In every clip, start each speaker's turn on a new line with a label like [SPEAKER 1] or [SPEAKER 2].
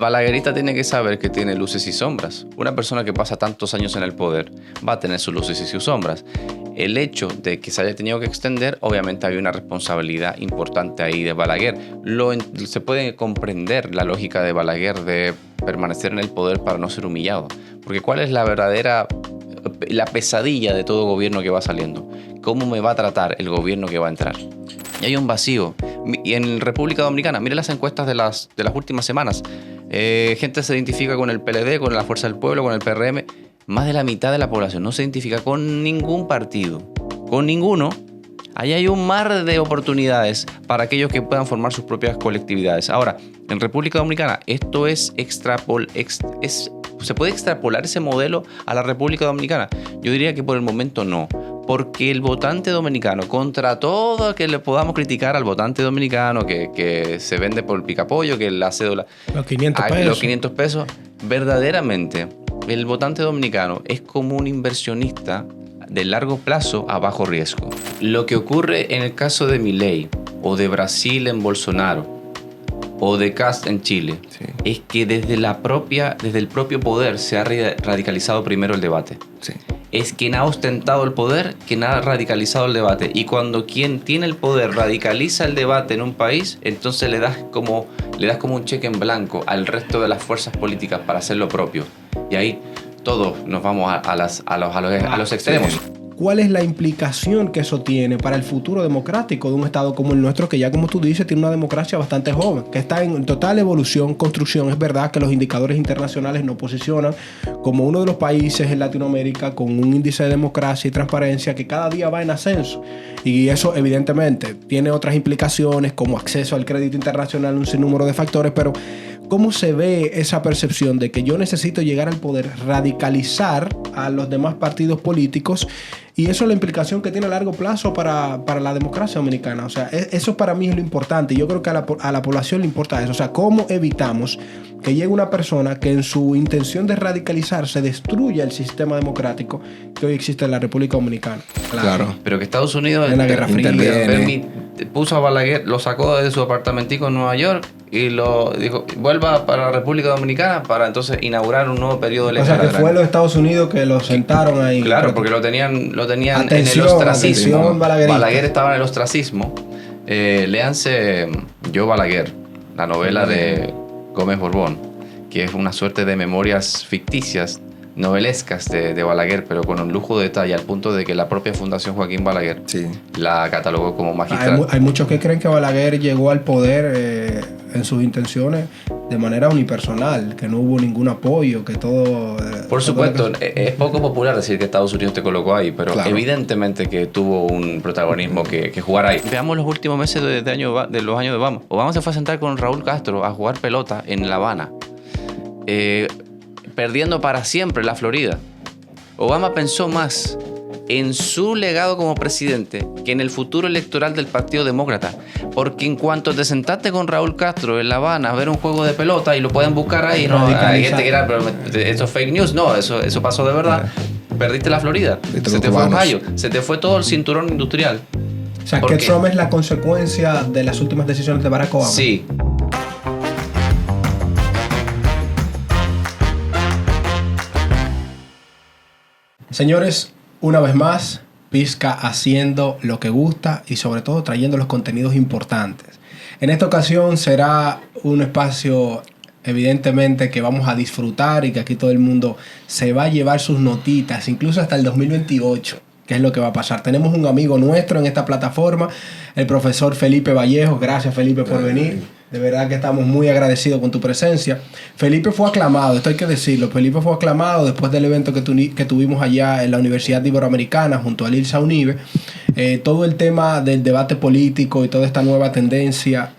[SPEAKER 1] balaguerista tiene que saber que tiene luces y sombras. Una persona que pasa tantos años en el poder va a tener sus luces y sus sombras. El hecho de que se haya tenido que extender, obviamente había una responsabilidad importante ahí de Balaguer. Se puede comprender la lógica de Balaguer de permanecer en el poder para no ser humillado. Porque ¿cuál es la pesadilla de todo gobierno que va saliendo? ¿Cómo me va a tratar el gobierno que va a entrar? Y hay un vacío. Y en República Dominicana, mire las encuestas de las últimas semanas. Gente se identifica con el PLD, con la Fuerza del Pueblo, con el PRM. Más de la mitad de la población no se identifica con ningún partido. Con ninguno. Ahí hay un mar de oportunidades para aquellos que puedan formar sus propias colectividades. Ahora, en República Dominicana, esto se puede extrapolar ese modelo a la República Dominicana. Yo diría que por el momento no. Porque el votante dominicano, contra todo que le podamos criticar al votante dominicano que se vende por el picapollo, que la cédula...
[SPEAKER 2] Los 500
[SPEAKER 1] pesos. Verdaderamente, el votante dominicano es como un inversionista de largo plazo a bajo riesgo. Lo que ocurre en el caso de Milei, o de Brasil en Bolsonaro, o de Kast en Chile, sí, es que desde el propio poder se ha radicalizado primero el debate.
[SPEAKER 3] Sí.
[SPEAKER 1] Es quien ha ostentado el poder, quien ha radicalizado el debate. Y cuando quien tiene el poder radicaliza el debate en un país, entonces le das como un cheque en blanco al resto de las fuerzas políticas para hacer lo propio. Y ahí todos nos vamos a los extremos.
[SPEAKER 2] Sí. ¿Cuál es la implicación que eso tiene para el futuro democrático de un Estado como el nuestro, que ya, como tú dices, tiene una democracia bastante joven, que está en total evolución, construcción? Es verdad que los indicadores internacionales nos posicionan como uno de los países en Latinoamérica con un índice de democracia y transparencia que cada día va en ascenso. Y eso, evidentemente, tiene otras implicaciones como acceso al crédito internacional, un sinnúmero de factores, pero ¿cómo se ve esa percepción de que yo necesito llegar al poder, radicalizar a los demás partidos políticos? Y eso es la implicación que tiene a largo plazo para la democracia dominicana. O sea, eso para mí es lo importante. Yo creo que a la población le importa eso. O sea, ¿cómo evitamos que llegue una persona que en su intención de radicalizarse destruya el sistema democrático que hoy existe en la República Dominicana?
[SPEAKER 3] Claro.
[SPEAKER 1] Pero que Estados Unidos
[SPEAKER 2] en la Guerra Fría
[SPEAKER 1] puso a Balaguer, lo sacó de su apartamentico en Nueva York y lo dijo, vuelva para la República Dominicana para entonces inaugurar un nuevo periodo electoral.
[SPEAKER 2] O sea, que fue los Estados Unidos que lo sentaron ahí.
[SPEAKER 1] Claro, porque lo tenían
[SPEAKER 2] atención,
[SPEAKER 1] en el ostracismo.
[SPEAKER 2] Balaguer
[SPEAKER 1] estaba en el ostracismo. Léanse Yo Balaguer, la novela de Gómez Borbón, que es una suerte de memorias ficticias, novelescas de Balaguer, pero con un lujo de detalle, al punto de que la propia Fundación Joaquín Balaguer la catalogó como magistral.
[SPEAKER 2] Hay muchos que creen que Balaguer llegó al poder en sus intenciones de manera unipersonal, que no hubo ningún apoyo, que todo...
[SPEAKER 1] Por supuesto, es poco popular decir que Estados Unidos te colocó ahí, pero claro, evidentemente que tuvo un protagonismo que jugar ahí. Veamos los últimos meses de los años de Obama. Obama se fue a sentar con Raúl Castro a jugar pelota en La Habana, perdiendo para siempre la Florida. Obama pensó más en su legado como presidente que en el futuro electoral del Partido Demócrata, porque en cuanto te sentaste con Raúl Castro en La Habana a ver un juego de pelota, y lo pueden buscar ahí, ¿no? Hay gente que dirá, pero eso es fake news. No, eso pasó de verdad. Perdiste la Florida, se te fue Ohio, se te fue todo el cinturón industrial.
[SPEAKER 2] O sea, que Trump es la consecuencia de las últimas decisiones de Barack Obama.
[SPEAKER 1] Sí.
[SPEAKER 2] Señores, una vez más, Pizca haciendo lo que gusta y sobre todo trayendo los contenidos importantes. En esta ocasión será un espacio evidentemente que vamos a disfrutar y que aquí todo el mundo se va a llevar sus notitas, incluso hasta el 2028, que es lo que va a pasar. Tenemos un amigo nuestro en esta plataforma, el profesor Felipe Vallejo. Gracias, Felipe, por venir. De verdad que estamos muy agradecidos con tu presencia. Felipe fue aclamado, esto hay que decirlo. Felipe fue aclamado después del evento que tuvimos allá en la Universidad Iberoamericana junto a Lilsa Unive. Todo el tema del debate político y toda esta nueva tendencia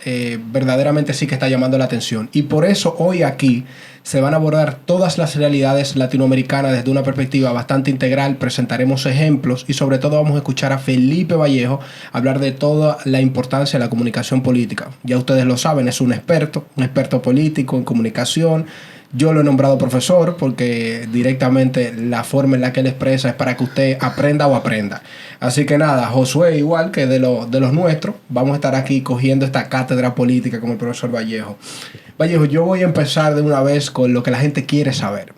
[SPEAKER 2] verdaderamente sí que está llamando la atención. Y por eso hoy aquí se van a abordar todas las realidades latinoamericanas desde una perspectiva bastante integral. Presentaremos ejemplos y sobre todo vamos a escuchar a Felipe Vallejo hablar de toda la importancia de la comunicación política. Ya ustedes lo saben, es un experto político en comunicación. Yo lo he nombrado profesor porque directamente la forma en la que él expresa es para que usted aprenda o aprenda. Así que nada, Josué, igual que de los nuestros, vamos a estar aquí cogiendo esta cátedra política con el profesor Vallejo. Vallejo, yo voy a empezar de una vez con lo que la gente quiere saber.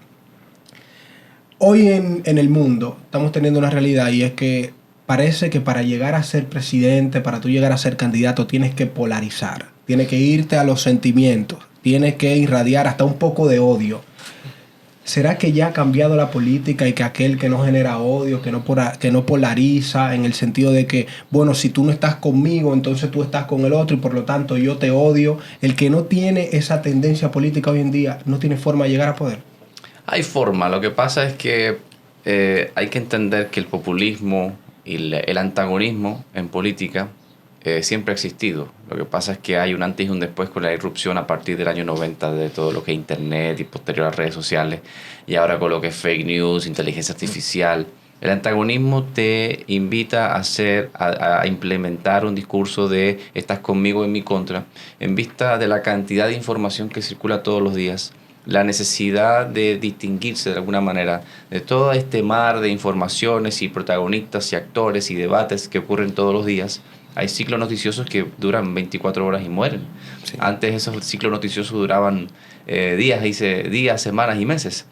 [SPEAKER 2] Hoy en el mundo estamos teniendo una realidad y es que parece que para llegar a ser presidente, para tú llegar a ser candidato, tienes que polarizar, tienes que irte a los sentimientos, tienes que irradiar hasta un poco de odio. ¿Será que ya ha cambiado la política y que aquel que no genera odio, que no polariza en el sentido de que, bueno, si tú no estás conmigo, entonces tú estás con el otro y por lo tanto yo te odio? El que no tiene esa tendencia política hoy en día no tiene forma de llegar a poder.
[SPEAKER 1] Hay forma, lo que pasa es que hay que entender que el populismo y el antagonismo en política siempre ha existido. Lo que pasa es que hay un antes y un después con la irrupción a partir del año 90 de todo lo que es internet y posterior a las redes sociales, y ahora con lo que es fake news, inteligencia artificial. El antagonismo te invita a implementar un discurso de estás conmigo en mi contra, en vista de la cantidad de información que circula todos los días, la necesidad de distinguirse de alguna manera de todo este mar de informaciones y protagonistas y actores y debates que ocurren todos los días. Hay ciclos noticiosos que duran 24 horas y mueren. Sí. Antes esos ciclos noticiosos duraban días, semanas y meses.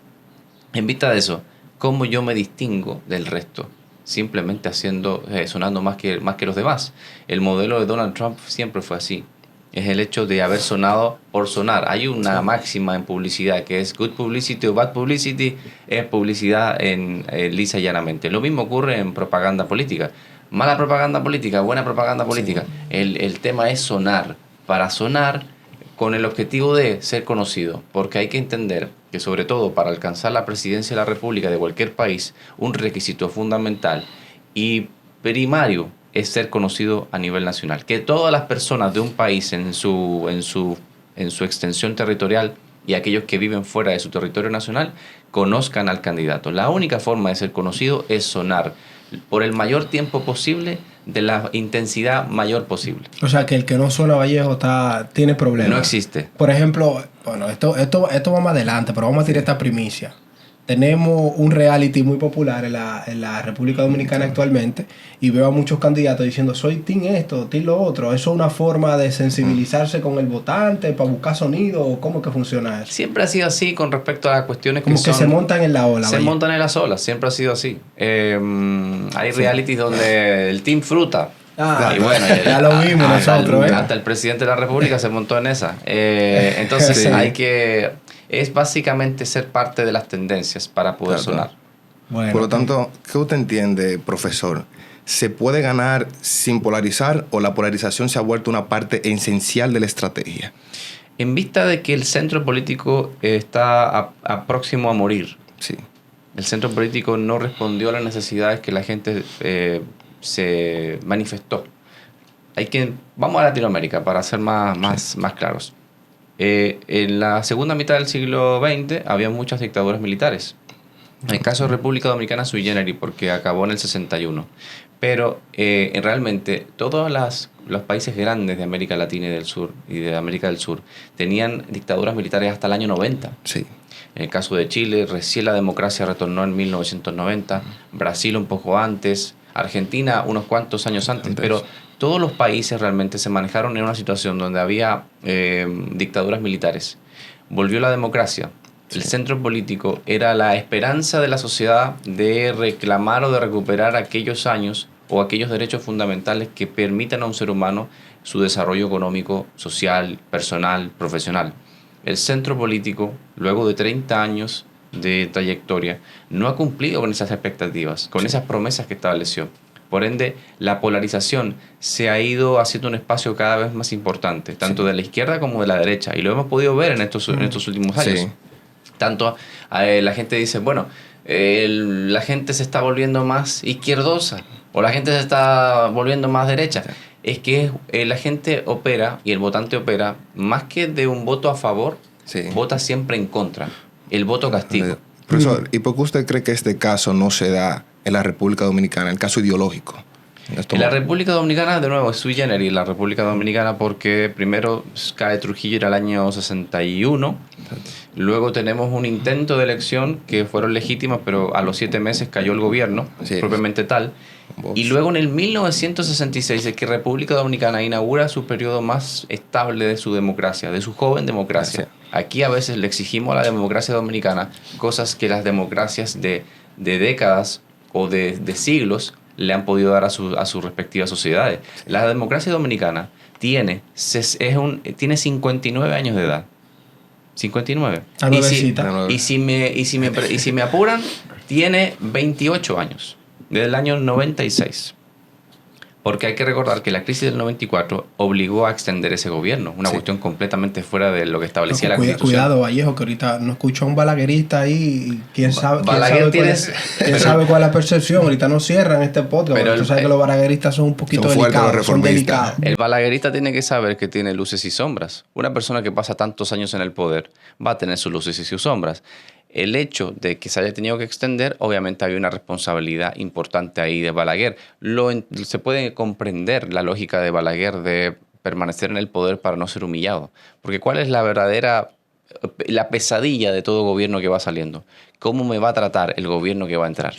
[SPEAKER 1] En vista de eso, ¿cómo yo me distingo del resto? Simplemente sonando más que los demás. El modelo de Donald Trump siempre fue así. Es el hecho de haber sonado por sonar. Hay una máxima en publicidad que es good publicity o bad publicity, es publicidad lisa y llanamente. Lo mismo ocurre en propaganda política. Mala propaganda política, buena propaganda política. Sí. El tema es sonar. Para sonar con el objetivo de ser conocido. Porque hay que entender que sobre todo para alcanzar la presidencia de la República de cualquier país, un requisito fundamental y primario es ser conocido a nivel nacional. Que todas las personas de un país en su extensión territorial y aquellos que viven fuera de su territorio nacional conozcan al candidato. La única forma de ser conocido es sonar por el mayor tiempo posible, de la intensidad mayor posible.
[SPEAKER 2] O sea, que el que no suena, Vallejo tiene problemas.
[SPEAKER 1] No existe.
[SPEAKER 2] Por ejemplo, bueno, esto va más adelante, pero vamos a tirar esta primicia. Tenemos un reality muy popular en la República Dominicana actualmente y veo a muchos candidatos diciendo soy team esto, team lo otro. ¿Eso es una forma de sensibilizarse con el votante para buscar sonido o cómo que funciona eso?
[SPEAKER 1] Siempre ha sido así con respecto a las cuestiones
[SPEAKER 2] como que se montan en la ola.
[SPEAKER 1] Se montan en las olas, siempre ha sido así. Hay realities donde el team fruta.
[SPEAKER 2] Y bueno, ya lo vimos nosotros.
[SPEAKER 1] Hasta el presidente de la República se montó en esa. Entonces sí. Es básicamente ser parte de las tendencias para poder sonar.
[SPEAKER 3] Bueno, por lo tanto, ¿qué usted entiende, profesor? ¿Se puede ganar sin polarizar o la polarización se ha vuelto una parte esencial de la estrategia?
[SPEAKER 1] En vista de que el centro político está próximo a morir,
[SPEAKER 3] sí.
[SPEAKER 1] El centro político no respondió a las necesidades que la gente se manifestó. Vamos a Latinoamérica para ser más claros. En la segunda mitad del siglo XX había muchas dictaduras militares. En el caso de República Dominicana sui generis, porque acabó en el 61. Pero realmente todos los países grandes de América Latina y del Sur y de América del Sur tenían dictaduras militares hasta el año 90.
[SPEAKER 3] Sí.
[SPEAKER 1] En el caso de Chile, recién la democracia retornó en 1990. Brasil un poco antes. Argentina unos cuantos años antes. Pero todos los países realmente se manejaron en una situación donde había dictaduras militares. Volvió la democracia. El centro político era la esperanza de la sociedad de reclamar o de recuperar aquellos años o aquellos derechos fundamentales que permitan a un ser humano su desarrollo económico, social, personal, profesional. El centro político, luego de 30 años de trayectoria, no ha cumplido con esas expectativas, con esas promesas que estableció. Por ende, la polarización se ha ido haciendo un espacio cada vez más importante, tanto de la izquierda como de la derecha, y lo hemos podido ver en estos últimos años.
[SPEAKER 3] Sí.
[SPEAKER 1] Tanto la gente dice, bueno, la gente se está volviendo más izquierdosa o la gente se está volviendo más derecha. Sí. Es que la gente opera y el votante opera más que de un voto a favor, vota siempre en contra. El voto castigo.
[SPEAKER 3] Profesor, ¿y por qué usted cree que este caso no se da en la República Dominicana, el caso ideológico?
[SPEAKER 1] En la República Dominicana, de nuevo, es sui generis la República Dominicana porque primero cae Trujillo en el año 61, luego tenemos un intento de elección que fueron legítimas, pero a los 7 meses cayó el gobierno, propiamente tal, Y luego en el 1966 es que República Dominicana inaugura su periodo más estable de su democracia, de su joven democracia. Aquí a veces le exigimos a la democracia dominicana cosas que las democracias de décadas o de siglos le han podido dar a sus respectivas sociedades. La democracia dominicana tiene 59 años de edad. 59. Y si me apuran, tiene 28 años. Desde el año 96. Porque hay que recordar que la crisis del 94 obligó a extender ese gobierno. Una cuestión completamente fuera de lo que establecía la Constitución.
[SPEAKER 2] Cuidado, Vallejo, que ahorita no escucho a un balaguerista ahí. ¿Quién sabe cuál es la percepción? Ahorita no cierran este podcast. Pero tú sabes que los balagueristas son un poquito delicados.
[SPEAKER 1] El balaguerista tiene que saber que tiene luces y sombras. Una persona que pasa tantos años en el poder va a tener sus luces y sus sombras. El hecho de que se haya tenido que extender, obviamente había una responsabilidad importante ahí de Balaguer. Se puede comprender la lógica de Balaguer de permanecer en el poder para no ser humillado. Porque ¿cuál es la pesadilla de todo gobierno que va saliendo? ¿Cómo me va a tratar el gobierno que va a entrar?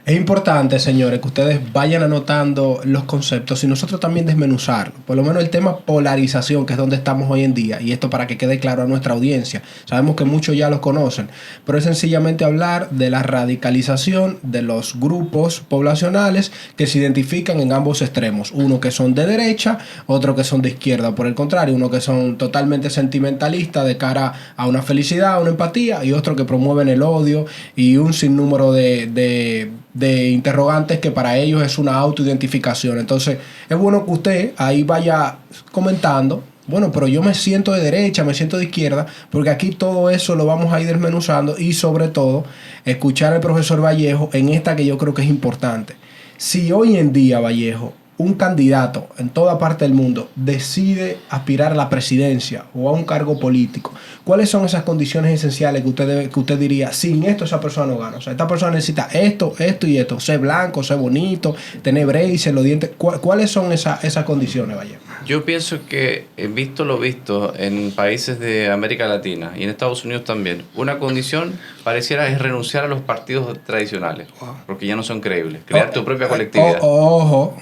[SPEAKER 2] Es importante, señores, que ustedes vayan anotando los conceptos y nosotros también desmenuzarlo. Por lo menos el tema polarización, que es donde estamos hoy en día. Y esto para que quede claro a nuestra audiencia. Sabemos que muchos ya lo conocen. Pero es sencillamente hablar de la radicalización de los grupos poblacionales que se identifican en ambos extremos. Uno que son de derecha, otro que son de izquierda. Por el contrario, uno que son totalmente sentimentalistas de cara a una felicidad, a una empatía. Y otro que promueven el odio y un sinnúmero de interrogantes que para ellos es una autoidentificación. Entonces es bueno que usted ahí vaya comentando, bueno, pero yo me siento de derecha, me siento de izquierda, porque aquí todo eso lo vamos a ir desmenuzando y sobre todo escuchar al profesor Vallejo en esta que yo creo que es importante. Si hoy en día, Vallejo, un candidato en toda parte del mundo decide aspirar a la presidencia o a un cargo político, ¿cuáles son esas condiciones esenciales que usted diría, sin esto esa persona no gana? O sea, esta persona necesita esto y esto, ser blanco, ser bonito, tener braces, los dientes. ¿Cuáles son esas condiciones, Vallejo?
[SPEAKER 1] Yo pienso que, visto lo visto en países de América Latina y en Estados Unidos también, una condición pareciera es renunciar a los partidos tradicionales, porque ya no son creíbles. Crear tu propia colectividad.
[SPEAKER 2] Ojo.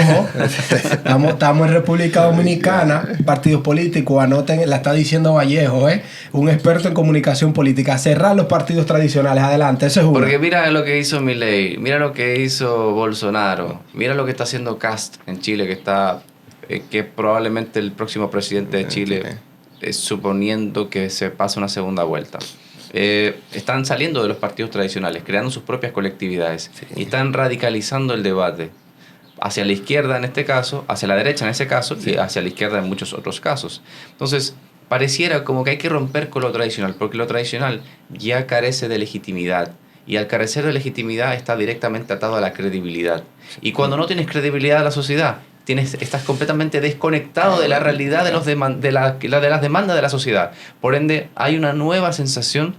[SPEAKER 2] Estamos en República Dominicana, partidos políticos, anoten, la está diciendo Vallejo, un experto en comunicación política. Cerrar los partidos tradicionales, adelante, ese es uno.
[SPEAKER 1] Porque mira lo que hizo Milei, mira lo que hizo Bolsonaro, mira lo que está haciendo Kast en Chile, que es probablemente el próximo presidente de Chile, suponiendo que se pase una segunda vuelta. Están saliendo de los partidos tradicionales, creando sus propias colectividades y están radicalizando el debate hacia la izquierda en este caso, hacia la derecha en ese caso y hacia la izquierda en muchos otros casos. Entonces, pareciera como que hay que romper con lo tradicional, porque lo tradicional ya carece de legitimidad. Y al carecer de legitimidad está directamente atado a la credibilidad. Y cuando no tienes credibilidad en la sociedad, estás completamente desconectado de la realidad de las demandas de la sociedad. Por ende, hay una nueva sensación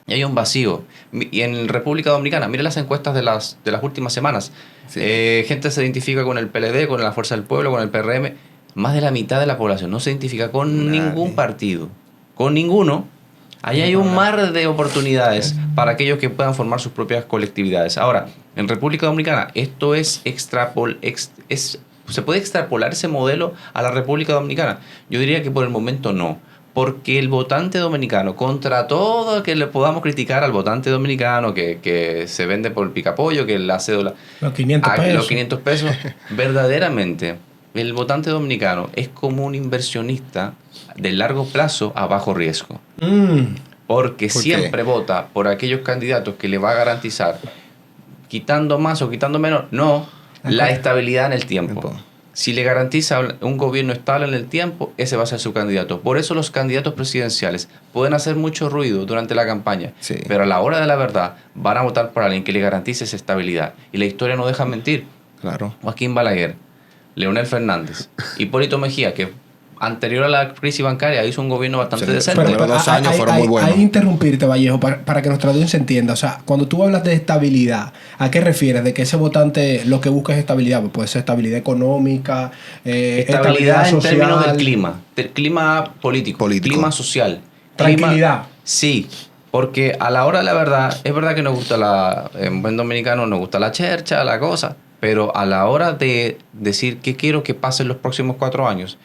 [SPEAKER 1] y hay un vacío. Y en República Dominicana, mire las encuestas de las últimas semanas. Gente se identifica con el PLD, con la Fuerza del Pueblo, con el PRM. Más de la mitad de la población no se identifica con ningún partido. Con ninguno. Ahí hay un mar de oportunidades para aquellos que puedan formar sus propias colectividades. Ahora, en República Dominicana, esto ¿se puede extrapolar ese modelo a la República Dominicana? Yo diría que por el momento no. Porque el votante dominicano, contra todo que le podamos criticar al votante dominicano que se vende por el picapollo, que la cédula...
[SPEAKER 2] Los 500 pesos.
[SPEAKER 1] Los 500 pesos. Verdaderamente, el votante dominicano es como un inversionista de largo plazo a bajo riesgo. Porque siempre vota por aquellos candidatos que le va a garantizar, quitando más o quitando menos, la estabilidad en el tiempo. Si le garantiza un gobierno estable en el tiempo, ese va a ser su candidato. Por eso los candidatos presidenciales pueden hacer mucho ruido durante la campaña, pero a la hora de la verdad van a votar por alguien que le garantice esa estabilidad. Y la historia no deja mentir.
[SPEAKER 3] Claro.
[SPEAKER 1] Joaquín Balaguer, Leonel Fernández, Hipólito Mejía, que anterior a la crisis bancaria hizo un gobierno bastante decente.
[SPEAKER 3] Pero 2 años fueron muy buenos.
[SPEAKER 2] Hay interrumpirte, Vallejo, para que nuestra audiencia entienda. O sea, cuando tú hablas de estabilidad, ¿a qué refieres? ¿De que ese votante lo que busca es estabilidad? Pues puede ser estabilidad económica,
[SPEAKER 1] estabilidad en
[SPEAKER 2] social,
[SPEAKER 1] términos del clima político, clima social.
[SPEAKER 2] Tranquilidad.
[SPEAKER 1] Sí, porque a la hora de la verdad, es verdad que nos gusta en buen dominicano nos gusta la chercha, la cosa, Pero a la hora de decir qué quiero que pase en los próximos 4 años,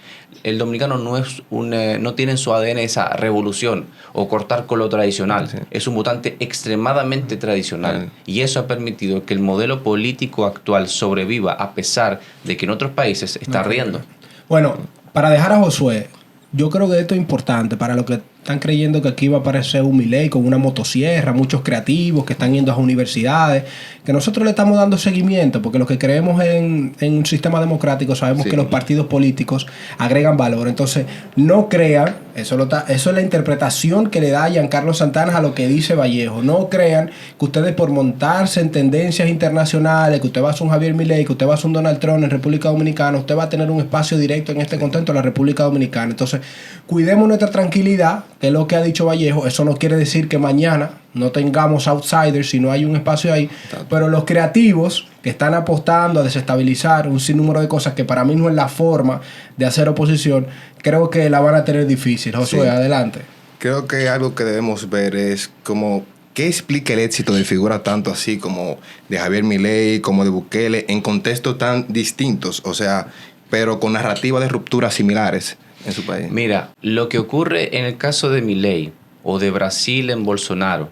[SPEAKER 1] el dominicano no tiene en su ADN esa revolución o cortar con lo tradicional.
[SPEAKER 3] Sí.
[SPEAKER 1] Es un mutante extremadamente tradicional. Y eso ha permitido que el modelo político actual sobreviva a pesar de que en otros países está riendo.
[SPEAKER 2] Bueno, para dejar a Josué, yo creo que esto es importante para los que están creyendo que aquí va a aparecer un Milei con una motosierra, muchos creativos que están yendo a universidades, que nosotros le estamos dando seguimiento, porque los que creemos en un sistema democrático sabemos
[SPEAKER 3] Sí.
[SPEAKER 2] que los partidos políticos agregan valor. Entonces, no crean, eso es la interpretación que le da Giancarlo Santana a lo que dice Vallejo. No crean que ustedes por montarse en tendencias internacionales, que usted va a ser un Javier Milei, que usted va a ser un Donald Trump en República Dominicana, usted va a tener un espacio directo en este contexto en la República Dominicana. Entonces, cuidemos nuestra tranquilidad, que es lo que ha dicho Vallejo. Eso no quiere decir que mañana no tengamos outsiders si no hay un espacio ahí. Pero los creativos que están apostando a desestabilizar un sinnúmero de cosas que para mí no es la forma de hacer oposición, creo que la van a tener difícil. Josué,
[SPEAKER 3] Sí.
[SPEAKER 2] adelante.
[SPEAKER 3] Creo que algo que debemos ver es como qué explica el éxito de figuras tanto así como de Javier Milei, como de Bukele, en contextos tan distintos, o sea, pero con narrativas de ruptura similares en su país.
[SPEAKER 1] Mira, lo que ocurre en el caso de Milei o de Brasil en Bolsonaro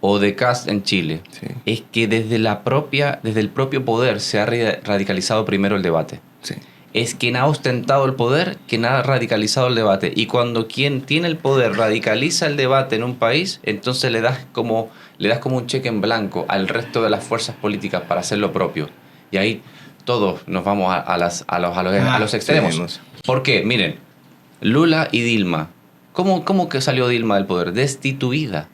[SPEAKER 1] o de Kast en Chile
[SPEAKER 3] Sí.
[SPEAKER 1] es que desde el propio poder se ha radicalizado primero el debate.
[SPEAKER 3] Sí.
[SPEAKER 1] Es quien ha ostentado el poder quien ha radicalizado el debate. Y cuando quien tiene el poder radicaliza el debate en un país, entonces le das como un cheque en blanco al resto de las fuerzas políticas para hacer lo propio. Y ahí todos nos vamos a los extremos.
[SPEAKER 3] sí, no sé.
[SPEAKER 1] ¿Por qué? Miren, Lula y Dilma. ¿Cómo que salió Dilma del poder? Destituida.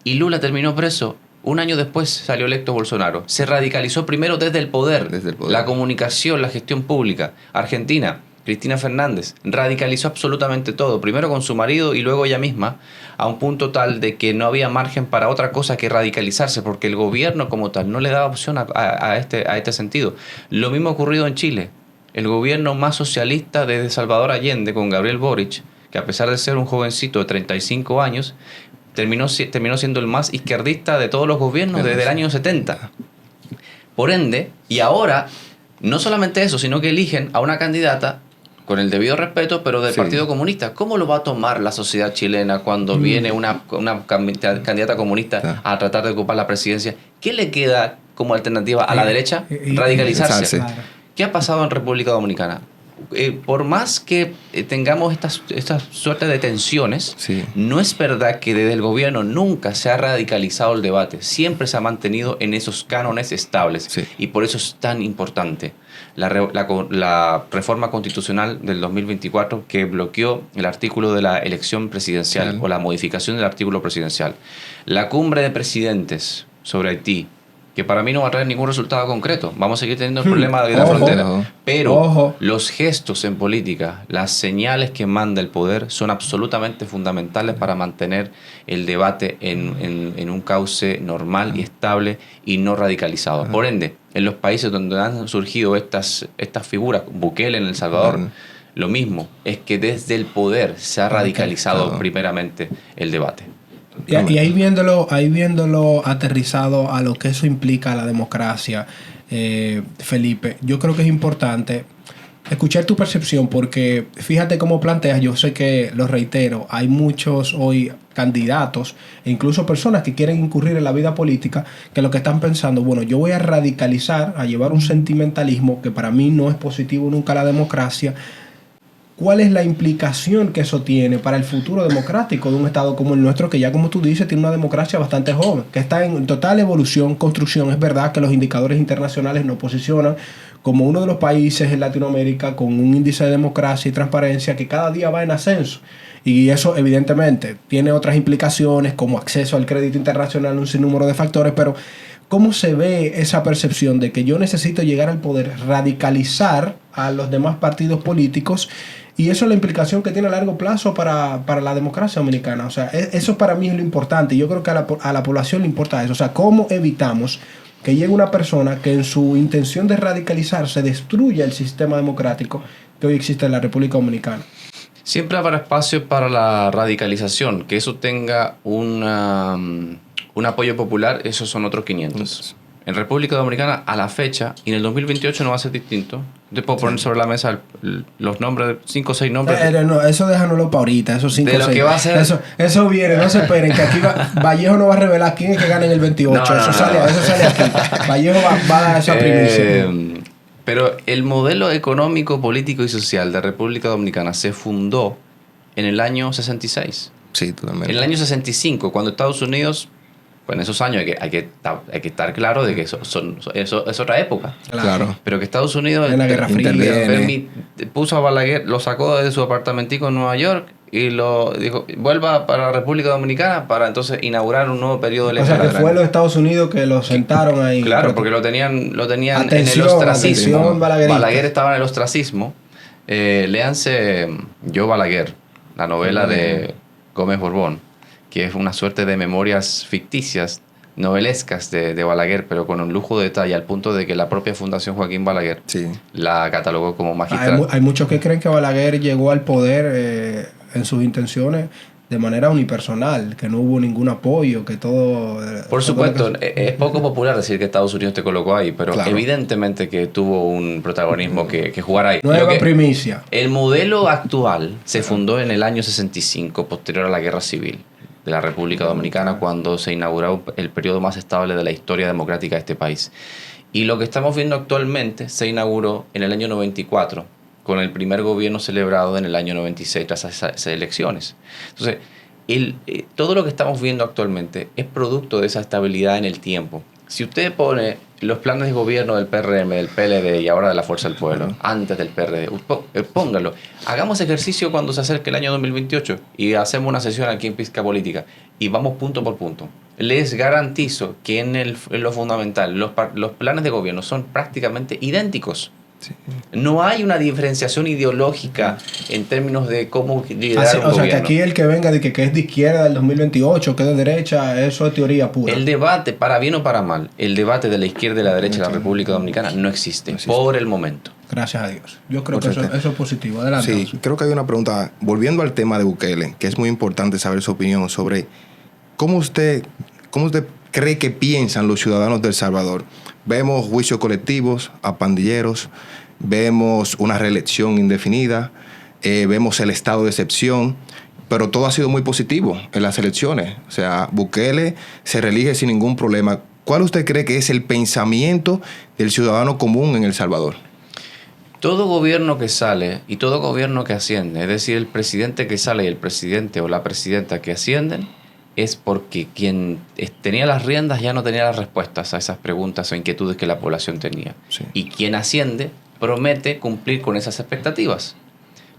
[SPEAKER 1] Y Lula terminó preso. Un año después salió electo Bolsonaro. Se radicalizó primero desde el poder.
[SPEAKER 3] Desde el poder.
[SPEAKER 1] La comunicación, la gestión pública. Argentina, Cristina Fernández, radicalizó absolutamente todo. Primero con su marido y luego ella misma, a un punto tal de que no había margen para otra cosa que radicalizarse, porque el gobierno como tal no le daba opción a este sentido. Lo mismo ha ocurrido en Chile. El gobierno más socialista desde Salvador Allende, con Gabriel Boric, que a pesar de ser un jovencito de 35 años, terminó siendo el más izquierdista de todos los gobiernos desde el año 70. Por ende, y ahora, no solamente eso, sino que eligen a una candidata con el debido respeto, pero del
[SPEAKER 3] Sí.
[SPEAKER 1] Partido Comunista. ¿Cómo lo va a tomar la sociedad chilena cuando viene una candidata comunista a tratar de ocupar la presidencia? ¿Qué le queda como alternativa a la derecha? Radicalizarse.
[SPEAKER 3] Claro.
[SPEAKER 1] ¿Qué ha pasado en República Dominicana? Por más que tengamos estas suertes de tensiones,
[SPEAKER 3] Sí.
[SPEAKER 1] no es verdad que desde el gobierno nunca se ha radicalizado el debate. Siempre se ha mantenido en esos cánones estables.
[SPEAKER 3] Sí.
[SPEAKER 1] Y por eso es tan importante la reforma constitucional del 2024 que bloqueó el artículo de la elección presidencial
[SPEAKER 3] Claro.
[SPEAKER 1] o la modificación del artículo presidencial. La cumbre de presidentes sobre Haití, que para mí no va a traer ningún resultado concreto. Vamos a seguir teniendo el problema de la
[SPEAKER 2] Ojo.
[SPEAKER 1] frontera.
[SPEAKER 3] Ojo.
[SPEAKER 1] Pero
[SPEAKER 2] Ojo.
[SPEAKER 1] los gestos en política, las señales que manda el poder son absolutamente fundamentales para mantener el debate en un cauce normal y estable y no radicalizado. Por ende, en los países donde han surgido estas figuras, Bukele en El Salvador,
[SPEAKER 3] Claro.
[SPEAKER 1] lo mismo, es que desde el poder se ha radicalizado
[SPEAKER 3] Claro.
[SPEAKER 1] primeramente el debate.
[SPEAKER 2] Y ahí viéndolo aterrizado a lo que eso implica a la democracia, Felipe, yo creo que es importante escuchar tu percepción, porque fíjate cómo planteas, yo sé que lo reitero, hay muchos hoy candidatos e incluso personas que quieren incurrir en la vida política que lo que están pensando, bueno, yo voy a radicalizar, a llevar un sentimentalismo que para mí no es positivo nunca a la democracia. ¿Cuál es la implicación que eso tiene para el futuro democrático de un Estado como el nuestro, que ya como tú dices, tiene una democracia bastante joven, que está en total evolución, construcción? Es verdad que los indicadores internacionales nos posicionan como uno de los países en Latinoamérica con un índice de democracia y transparencia que cada día va en ascenso. Y eso evidentemente tiene otras implicaciones como acceso al crédito internacional, un sinnúmero de factores, pero ¿cómo se ve esa percepción de que yo necesito llegar al poder, radicalizar a los demás partidos políticos? Y eso es la implicación que tiene a largo plazo para la democracia dominicana. O sea, eso para mí es lo importante. Yo creo que a la población le importa eso. O sea, ¿cómo evitamos que llegue una persona que en su intención de radicalizarse destruya el sistema democrático que hoy existe en la República Dominicana?
[SPEAKER 1] Siempre habrá espacio para la radicalización, que eso tenga un apoyo popular, esos son otros 500. en República Dominicana a la fecha, y en el 2028 no va a ser distinto. Te puedo poner sobre la mesa los nombres, 5 o 6 nombres.
[SPEAKER 2] No, eso déjanoslo para ahorita, esos 5 o 6.
[SPEAKER 1] De lo que va a ser.
[SPEAKER 2] Eso viene, no se esperen, que aquí Vallejo no va a revelar quién es que gana en el 28. Eso sale aquí. Vallejo va a dar esa primicia.
[SPEAKER 1] Pero el modelo económico, político y social de República Dominicana se fundó en el año 66.
[SPEAKER 3] Sí, totalmente.
[SPEAKER 1] En el año 65, cuando Estados Unidos... Pues en esos años hay que estar claro de que eso es otra época.
[SPEAKER 3] Claro.
[SPEAKER 1] Pero que Estados Unidos
[SPEAKER 2] en la Guerra Fría
[SPEAKER 1] puso a Balaguer, lo sacó de su apartamentico en Nueva York y lo dijo, vuelva para la República Dominicana para entonces inaugurar un nuevo periodo electoral.
[SPEAKER 2] O sea, que fue los Estados Unidos que lo sentaron ahí.
[SPEAKER 1] Claro, porque lo tenían
[SPEAKER 2] atención,
[SPEAKER 1] en el ostracismo.
[SPEAKER 2] Balaguer
[SPEAKER 1] estaba en el ostracismo. Léanse Yo Balaguer, la novela de Gómez Borbón, que es una suerte de memorias ficticias, novelescas de Balaguer, pero con un lujo de detalle, al punto de que la propia Fundación Joaquín Balaguer la catalogó como magistral.
[SPEAKER 2] Hay muchos que creen que Balaguer llegó al poder en sus intenciones de manera unipersonal, que no hubo ningún apoyo, que todo...
[SPEAKER 1] Por supuesto, es poco popular decir que Estados Unidos te colocó ahí, pero evidentemente que tuvo un protagonismo que jugar ahí.
[SPEAKER 2] Nueva primicia.
[SPEAKER 1] El modelo actual se fundó en el año 65, posterior a la Guerra Civil de la República Dominicana, cuando se inauguró el periodo más estable de la historia democrática de este país. Y lo que estamos viendo actualmente se inauguró en el año 94, con el primer gobierno celebrado en el año 96 tras esas elecciones. Entonces, todo lo que estamos viendo actualmente es producto de esa estabilidad en el tiempo. Si usted pone los planes de gobierno del PRM, del PLD y ahora de la Fuerza del Pueblo, antes del PRD, póngalo. Hagamos ejercicio cuando se acerque el año 2028 y hacemos una sesión aquí en Pizca Política y vamos punto por punto. Les garantizo que en lo fundamental, los planes de gobierno son prácticamente idénticos. Sí. No hay una diferenciación ideológica en términos de cómo liderar un gobierno. O sea,
[SPEAKER 2] que aquí el que venga de que es de izquierda del 2028, que es de derecha, eso es teoría pura.
[SPEAKER 1] El debate, para bien o para mal, el debate de la izquierda y la derecha de la República Dominicana no existe por el momento.
[SPEAKER 2] Gracias a Dios. Yo creo que eso es positivo. Adelante.
[SPEAKER 3] Sí, creo que hay una pregunta, volviendo al tema de Bukele, que es muy importante saber su opinión sobre cómo usted cree que piensan los ciudadanos de El Salvador. Vemos juicios colectivos a pandilleros, vemos una reelección indefinida, vemos el estado de excepción, pero todo ha sido muy positivo en las elecciones. O sea, Bukele se reelige sin ningún problema. ¿Cuál usted cree que es el pensamiento del ciudadano común en El Salvador?
[SPEAKER 1] Todo gobierno que sale y todo gobierno que asciende, es decir, el presidente que sale y el presidente o la presidenta que ascienden, es porque quien tenía las riendas ya no tenía las respuestas a esas preguntas o inquietudes que la población tenía. Sí. Y quien asciende promete cumplir con esas expectativas.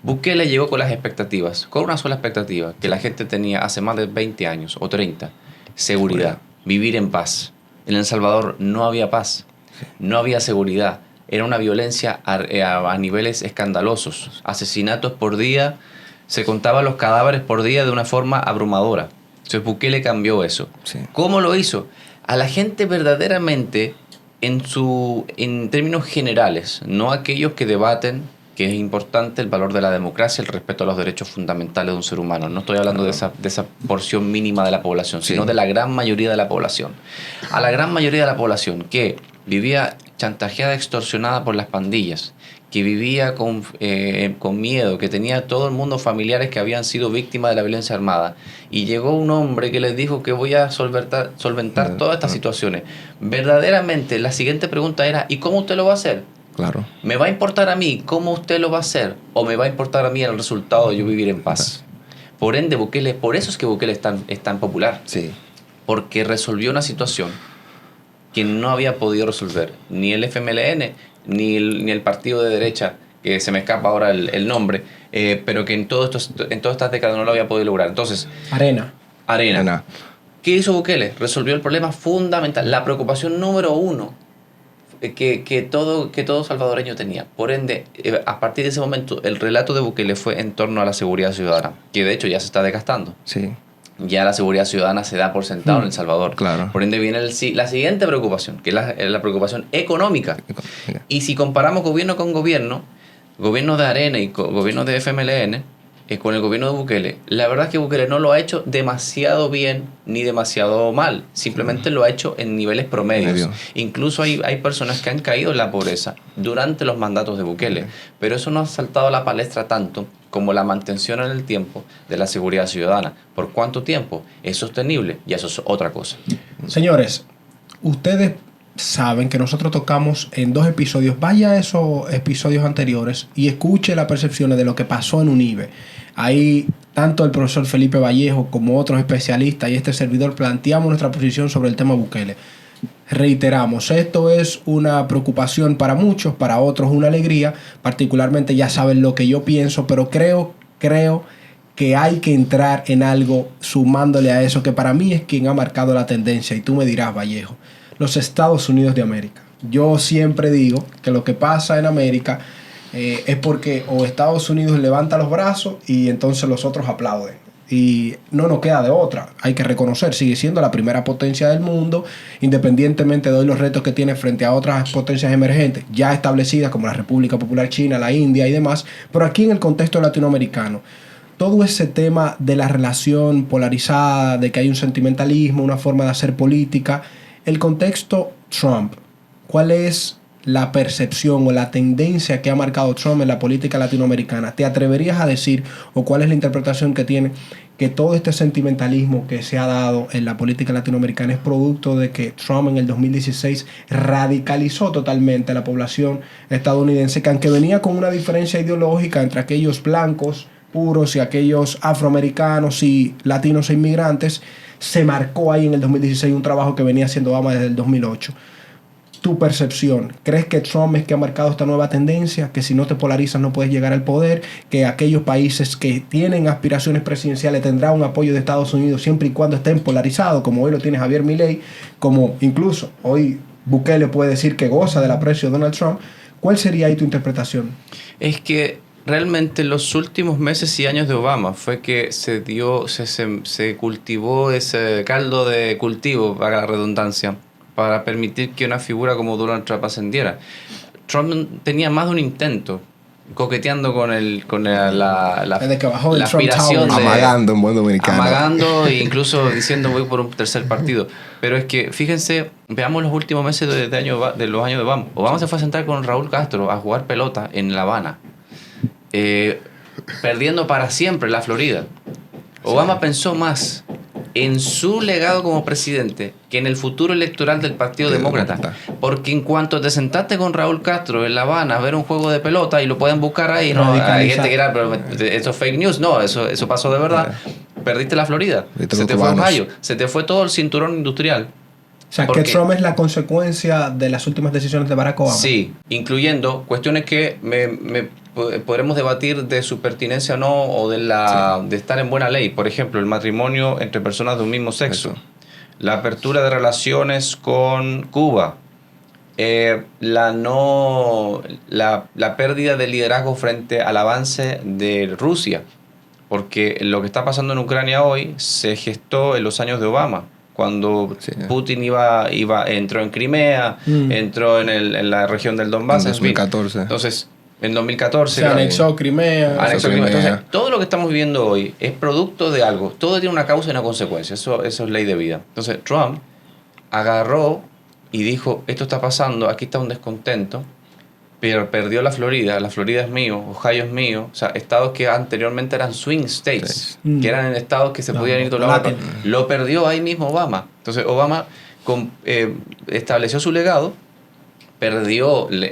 [SPEAKER 1] Bukele llegó con las expectativas, con una sola expectativa, que la gente tenía hace más de 20 años o 30. Seguridad, vivir en paz. En El Salvador no había paz, no había seguridad. Era una violencia a niveles escandalosos. Asesinatos por día, se contaban los cadáveres por día de una forma abrumadora. Entonces Bukele cambió eso. Sí. ¿Cómo lo hizo? A la gente verdaderamente, en términos generales, no aquellos que debaten que es importante el valor de la democracia, el respeto a los derechos fundamentales de un ser humano. No estoy hablando de esa porción mínima de la población, sino de la gran mayoría de la población. A la gran mayoría de la población que vivía chantajeada, extorsionada por las pandillas, que vivía con miedo, que tenía todo el mundo familiares que habían sido víctimas de la violencia armada. Y llegó un hombre que les dijo que voy a solventar todas estas situaciones. Verdaderamente, la siguiente pregunta era, ¿y cómo usted lo va a hacer?
[SPEAKER 3] Claro.
[SPEAKER 1] ¿Me va a importar a mí cómo usted lo va a hacer? ¿O me va a importar a mí el resultado de yo vivir en paz? Por ende, Bukele, por eso es que Bukele es tan popular.
[SPEAKER 3] Sí.
[SPEAKER 1] Porque resolvió una situación que no había podido resolver ni el FMLN, ni el partido de derecha, que se me escapa ahora el nombre, pero que en todas estas décadas no lo había podido lograr. Entonces,
[SPEAKER 2] Arena.
[SPEAKER 1] ¿Qué hizo Bukele? Resolvió el problema fundamental, la preocupación número uno que todo salvadoreño tenía. Por ende, a partir de ese momento, el relato de Bukele fue en torno a la seguridad ciudadana, que de hecho ya se está desgastando.
[SPEAKER 3] Sí.
[SPEAKER 1] Ya la seguridad ciudadana se da por sentado en El Salvador.
[SPEAKER 3] Claro.
[SPEAKER 1] Por ende viene la siguiente preocupación, que es la preocupación económica. Y si comparamos gobierno con gobierno de Arena y gobierno de FMLN, con el gobierno de Bukele, la verdad es que Bukele no lo ha hecho demasiado bien ni demasiado mal. Simplemente lo ha hecho en niveles promedios. Incluso hay personas que han caído en la pobreza durante los mandatos de Bukele. Pero eso no ha saltado a la palestra tanto como la mantención en el tiempo de la seguridad ciudadana. ¿Por cuánto tiempo? ¿Es sostenible? Y eso es otra cosa.
[SPEAKER 2] Señores, ustedes saben que nosotros tocamos en 2 episodios. Vaya a esos episodios anteriores y escuche las percepciones de lo que pasó en UNIBE. Ahí tanto el profesor Felipe Vallejo como otros especialistas y este servidor planteamos nuestra posición sobre el tema Bukele. Reiteramos, esto es una preocupación para muchos, para otros una alegría. Particularmente ya saben lo que yo pienso, pero creo que hay que entrar en algo sumándole a eso, que para mí es quien ha marcado la tendencia. Y tú me dirás, Vallejo, los Estados Unidos de América. Yo siempre digo que lo que pasa en América es porque o Estados Unidos levanta los brazos y entonces los otros aplauden. Y no nos queda de otra. Hay que reconocer, sigue siendo la primera potencia del mundo, independientemente de hoy los retos que tiene frente a otras potencias emergentes ya establecidas como la República Popular China, la India y demás. Pero aquí en el contexto latinoamericano, todo ese tema de la relación polarizada, de que hay un sentimentalismo, una forma de hacer política, el contexto Trump, ¿cuál es la percepción o la tendencia que ha marcado Trump en la política latinoamericana? ¿Te atreverías a decir, o cuál es la interpretación que tiene, que todo este sentimentalismo que se ha dado en la política latinoamericana es producto de que Trump en el 2016 radicalizó totalmente a la población estadounidense, que aunque venía con una diferencia ideológica entre aquellos blancos puros y aquellos afroamericanos y latinos e inmigrantes, se marcó ahí en el 2016 un trabajo que venía haciendo Obama desde el 2008. Tu percepción, ¿crees que Trump es que ha marcado esta nueva tendencia? Que si no te polarizas no puedes llegar al poder, que aquellos países que tienen aspiraciones presidenciales tendrán un apoyo de Estados Unidos siempre y cuando estén polarizados, como hoy lo tiene Javier Milei, como incluso hoy Bukele puede decir que goza del aprecio de Donald Trump. ¿Cuál sería ahí tu interpretación?
[SPEAKER 1] Es que realmente los últimos meses y años de Obama fue que se cultivó ese caldo de cultivo, para la redundancia, para permitir que una figura como Donald Trump ascendiera. Trump tenía más de un intento, coqueteando con la aspiración de...
[SPEAKER 3] Amagando en buen dominicano.
[SPEAKER 1] Amagando e incluso diciendo voy por un tercer partido. Pero es que, fíjense, veamos los últimos meses de los años de Obama. Obama se fue a sentar con Raúl Castro a jugar pelota en La Habana, perdiendo para siempre la Florida. Obama pensó más en su legado como presidente que en el futuro electoral del Partido Demócrata. Porque en cuanto te sentaste con Raúl Castro en La Habana a ver un juego de pelota, y lo pueden buscar ahí, no hay gente que era, pero eso es fake news, no, eso pasó de verdad. Perdiste la Florida, se te fue Ohio, se te fue todo el cinturón industrial.
[SPEAKER 2] O sea, que Trump es la consecuencia de las últimas decisiones de Barack Obama.
[SPEAKER 1] Sí, incluyendo cuestiones que podremos debatir de su pertinencia o no, o de estar en buena ley. Por ejemplo, el matrimonio entre personas de un mismo sexo. Eso. La apertura de relaciones con Cuba. La pérdida de liderazgo frente al avance de Rusia. Porque lo que está pasando en Ucrania hoy se gestó en los años de Obama. Cuando Putin entró en Crimea, entró en la región del Donbass.
[SPEAKER 3] En 2014.
[SPEAKER 1] Entonces, en 2014...
[SPEAKER 2] Se anexó Crimea.
[SPEAKER 1] Entonces, todo lo que estamos viviendo hoy es producto de algo. Todo tiene una causa y una consecuencia. Eso es ley de vida. Entonces, Trump agarró y dijo, esto está pasando, aquí está un descontento, pero perdió la Florida es mío, Ohio es mío, o sea, estados que anteriormente eran swing states, que eran estados que se podían ir de un lado a otro. Lo perdió ahí mismo Obama. Entonces Obama estableció su legado,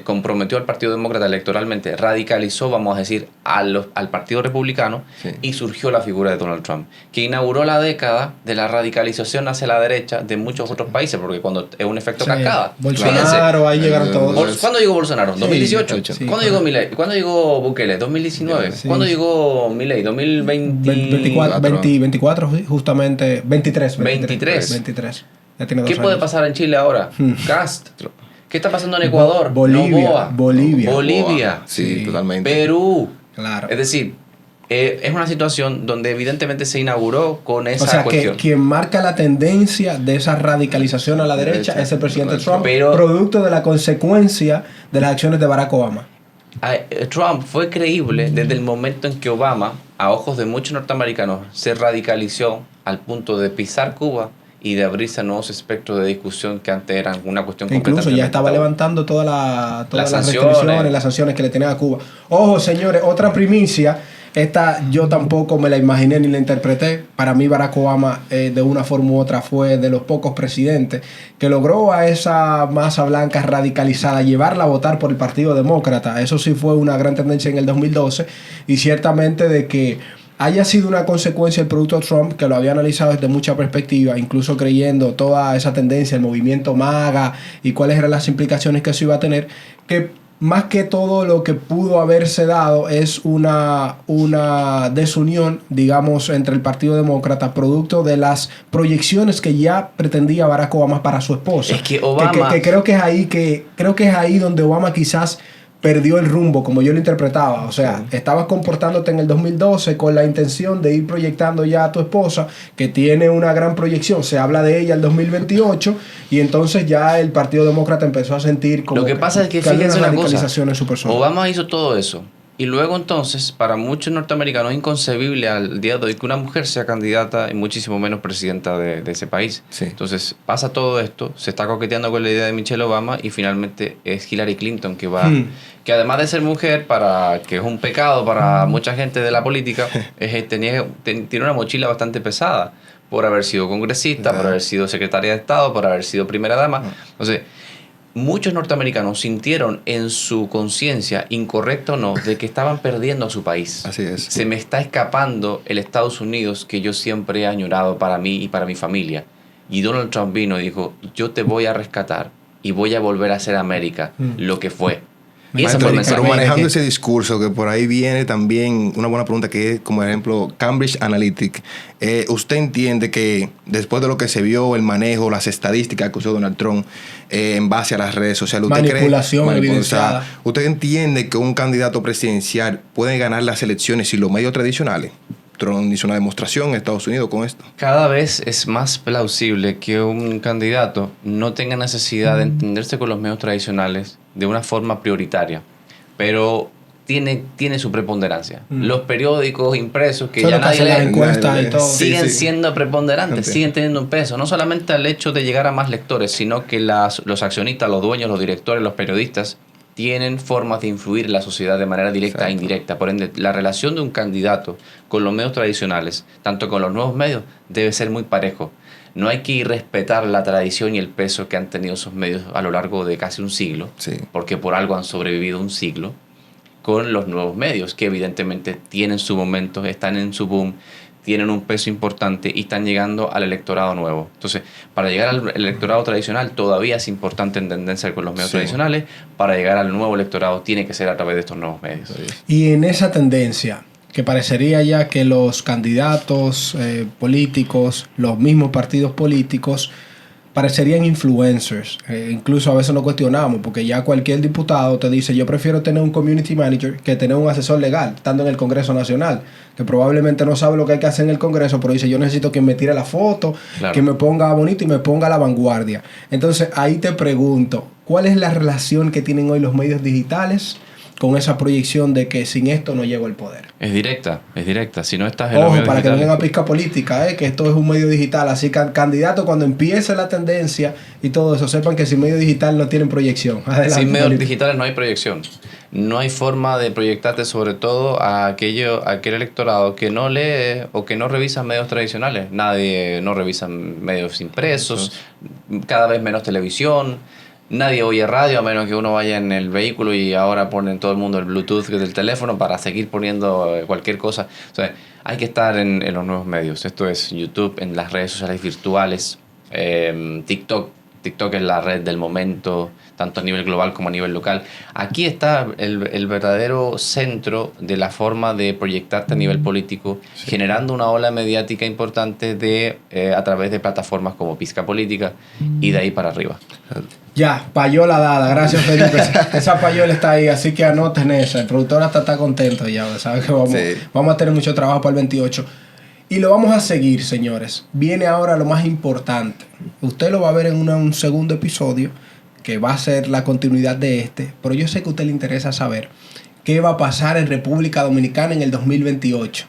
[SPEAKER 1] comprometió al Partido Demócrata electoralmente, radicalizó, vamos a decir, al Partido Republicano, y surgió la figura de Donald Trump, que inauguró la década de la radicalización hacia la derecha de muchos otros países, porque cuando es un efecto cascada.
[SPEAKER 2] Bolsonaro, ahí llegaron todos.
[SPEAKER 1] ¿Cuándo llegó Bolsonaro? ¿2018?
[SPEAKER 2] Sí,
[SPEAKER 1] ¿Cuándo llegó Milei? ¿Cuándo llegó Bukele? ¿2019? Sí. ¿Cuándo llegó Milei?
[SPEAKER 2] ¿2024? Justamente. 23.
[SPEAKER 1] ¿Qué puede pasar en Chile ahora? Castro. ¿Qué está pasando en Ecuador?
[SPEAKER 2] Bolivia.
[SPEAKER 3] Sí, totalmente.
[SPEAKER 1] Perú.
[SPEAKER 2] Claro.
[SPEAKER 1] Es decir, es una situación donde evidentemente se inauguró con esa cuestión.
[SPEAKER 2] Que quien marca la tendencia de esa radicalización a la derecha es el presidente Trump, producto de la consecuencia de las acciones de Barack Obama.
[SPEAKER 1] Trump fue creíble desde el momento en que Obama a ojos de muchos norteamericanos, se radicalizó al punto de pisar Cuba y de abrirse a nuevos espectros de discusión que antes eran una cuestión completamente...
[SPEAKER 2] Incluso ya estaba levantando todas las
[SPEAKER 1] sanciones.
[SPEAKER 2] restricciones, las sanciones que le tenían a Cuba. Ojo, señores, otra primicia. Esta yo tampoco me la imaginé ni la interpreté. Para mí Barack Obama de una forma u otra fue de los pocos presidentes que logró a esa masa blanca radicalizada llevarla a votar por el Partido Demócrata. Eso sí fue una gran tendencia en el 2012 y ciertamente de que haya sido una consecuencia el producto Trump, que lo había analizado desde mucha perspectiva, incluso creyendo toda esa tendencia, el movimiento MAGA y cuáles eran las implicaciones que eso iba a tener, que más que todo lo que pudo haberse dado es una desunión, digamos, entre el Partido Demócrata, producto de las proyecciones que ya pretendía Barack Obama para su esposa.
[SPEAKER 1] Es que Obama...
[SPEAKER 2] Que creo que es ahí donde Obama quizás perdió el rumbo, como yo lo interpretaba. O sea, estabas comportándote en el 2012 con la intención de ir proyectando ya a tu esposa, que tiene una gran proyección. Se habla de ella el 2028 y entonces ya el Partido Demócrata empezó a sentir como
[SPEAKER 1] lo que pasa es que
[SPEAKER 2] había
[SPEAKER 1] fíjense
[SPEAKER 2] una
[SPEAKER 1] una cosa,
[SPEAKER 2] radicalización en su persona.
[SPEAKER 1] Obama hizo todo eso y luego entonces para muchos norteamericanos es inconcebible al día de hoy que una mujer sea candidata y muchísimo menos presidenta de ese país.
[SPEAKER 3] Sí.
[SPEAKER 1] Entonces pasa todo esto, se está coqueteando con la idea de Michelle Obama y finalmente es Hillary Clinton que va... que además de ser mujer, que es un pecado para mucha gente de la política, tiene una mochila bastante pesada por haber sido congresista, por haber sido secretaria de Estado, por haber sido primera dama. Entonces, muchos norteamericanos sintieron en su conciencia, incorrecto o no, de que estaban perdiendo a su país.
[SPEAKER 3] Así es.
[SPEAKER 1] Se me está escapando el Estados Unidos que yo siempre he añorado para mí y para mi familia. Y Donald Trump vino y dijo, yo te voy a rescatar y voy a volver a ser América lo que fue. Y ese fue el mensaje.
[SPEAKER 3] Pero manejando ese discurso, que por ahí viene también una buena pregunta, que es como ejemplo Cambridge Analytica. ¿Usted entiende que después de lo que se vio, el manejo, las estadísticas que usó Donald Trump en base a las redes sociales,
[SPEAKER 2] manipulación evidenciada,
[SPEAKER 3] ¿usted entiende que un candidato presidencial puede ganar las elecciones sin los medios tradicionales? Trump hizo una demostración en Estados Unidos con esto.
[SPEAKER 1] Cada vez es más plausible que un candidato no tenga necesidad de entenderse con los medios tradicionales de una forma prioritaria, pero tiene su preponderancia. Los periódicos impresos que
[SPEAKER 2] solo
[SPEAKER 1] ya nadie lee,
[SPEAKER 2] encuestas y todo.
[SPEAKER 1] siguen siendo preponderantes, siguen teniendo un peso, no solamente al hecho de llegar a más lectores, sino que los accionistas, los dueños, los directores, los periodistas tienen formas de influir en la sociedad de manera directa e indirecta. Por ende, la relación de un candidato con los medios tradicionales, tanto con los nuevos medios, debe ser muy parejo. No hay que irrespetar la tradición y el peso que han tenido esos medios a lo largo de casi un siglo, porque por algo han sobrevivido un siglo, con los nuevos medios, que evidentemente tienen su momento, están en su boom, tienen un peso importante y están llegando al electorado nuevo. Entonces, para llegar al electorado tradicional todavía es importante entenderse con los medios tradicionales. Para llegar al nuevo electorado tiene que ser a través de estos nuevos medios.
[SPEAKER 2] Y en esa tendencia, que parecería ya que los candidatos políticos, los mismos partidos políticos, parecerían influencers. Incluso a veces nos cuestionamos, porque ya cualquier diputado te dice, yo prefiero tener un community manager que tener un asesor legal, estando en el Congreso Nacional, que probablemente no sabe lo que hay que hacer en el Congreso, pero dice, yo necesito que me tire la foto, que me ponga bonito y me ponga a la vanguardia. Entonces, ahí te pregunto, ¿cuál es la relación que tienen hoy los medios digitales con esa proyección de que sin esto no llego al poder?
[SPEAKER 1] Es directa. Si no estás en
[SPEAKER 2] ojo,
[SPEAKER 1] los medios
[SPEAKER 2] para
[SPEAKER 1] digitales,
[SPEAKER 2] que no venga pizca política, que esto es un medio digital. Así que candidatos, cuando empiece la tendencia y todo eso, sepan que sin medio digital no tienen proyección. Adelante,
[SPEAKER 1] sin medios digitales no hay proyección. No hay forma de proyectarte, sobre todo a aquel electorado que no lee o que no revisa medios tradicionales. Nadie no revisa medios impresos, cada vez menos televisión. Nadie oye radio a menos que uno vaya en el vehículo y ahora ponen todo el mundo el Bluetooth del teléfono para seguir poniendo cualquier cosa. O sea, hay que estar en los nuevos medios. Esto es YouTube, en las redes sociales virtuales, TikTok. TikTok es la red del momento, tanto a nivel global como a nivel local. Aquí está el verdadero centro de la forma de proyectarte a nivel político, generando una ola mediática importante a través de plataformas como Pizca Política y de ahí para arriba.
[SPEAKER 2] Ya, payola dada, gracias Felipe. Esa payola está ahí, así que anoten esa. El productor hasta está contento ya, sabe que vamos a tener mucho trabajo para el 28. Y lo vamos a seguir, señores. Viene ahora lo más importante. Usted lo va a ver en un segundo episodio, que va a ser la continuidad de pero yo sé que a usted le interesa saber qué va a pasar en República Dominicana en el 2028.